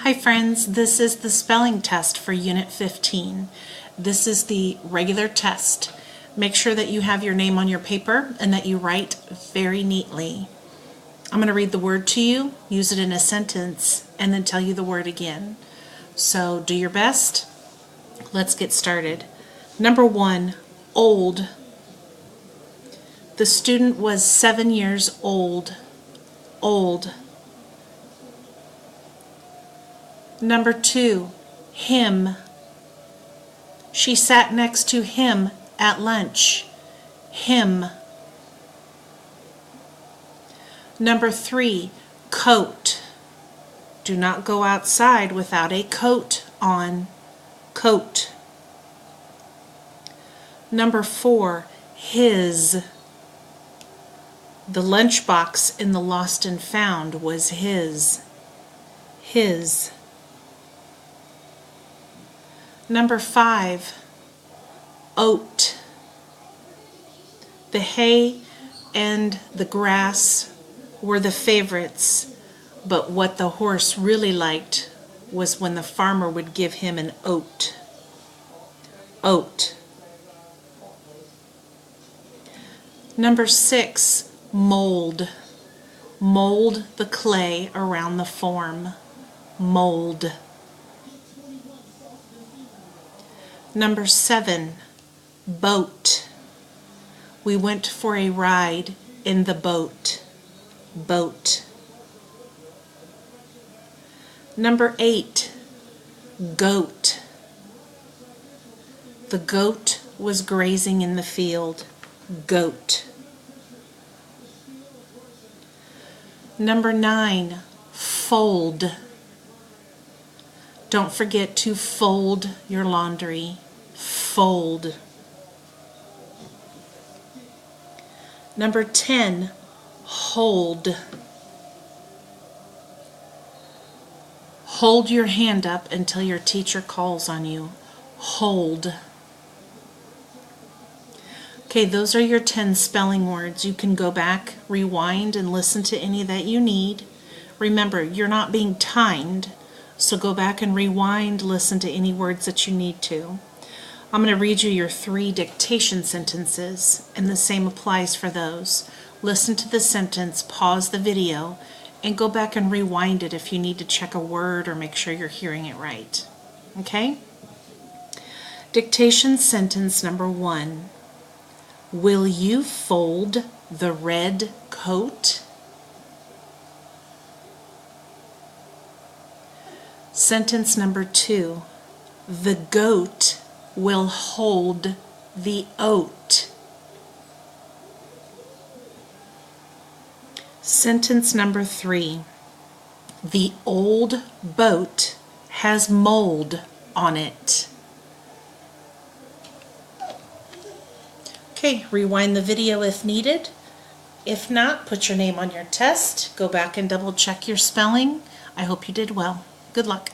Hi friends, this is the spelling test for Unit 15. This is the regular test. Make sure that you have your name on your paper and that you write very neatly. I'm going to read the word to you, use it in a sentence, and then tell you the word again. So do your best. Let's get started. Number 1, old. The student was 7 years old. Old. Number 2, him. She sat next to him at lunch. Him. Number 3, coat. Do not go outside without a coat on. Coat. Number 4, his. The lunchbox in the Lost and Found was his. His. Number 5, oat. The hay and the grass were the favorites, but what the horse really liked was when the farmer would give him an oat. Oat. Number 6, mold. Mold the clay around the form. Mold. Number 7, boat. We went for a ride in the boat. Boat. Number 8, goat. The goat was grazing in the field. Goat. Number 9, fold. Don't forget to fold your laundry. Fold. Number 10, hold. Hold your hand up until your teacher calls on you. Hold. Okay, those are your 10 spelling words. You can go back, rewind, and listen to any that you need. Remember, you're not being timed, so go back and rewind, listen to any words that you need to. I'm going to read you your 3 dictation sentences, and the same applies for those. Listen to the sentence, pause the video, and go back and rewind it if you need to check a word or make sure you're hearing it right. Okay? Dictation sentence number 1. Will you fold the red coat? Sentence number 2. The goat will hold the oat. Sentence number 3. The old boat has mold on it. Okay, rewind the video if needed. If not, put your name on your test. Go back and double check your spelling. I hope you did well. Good luck.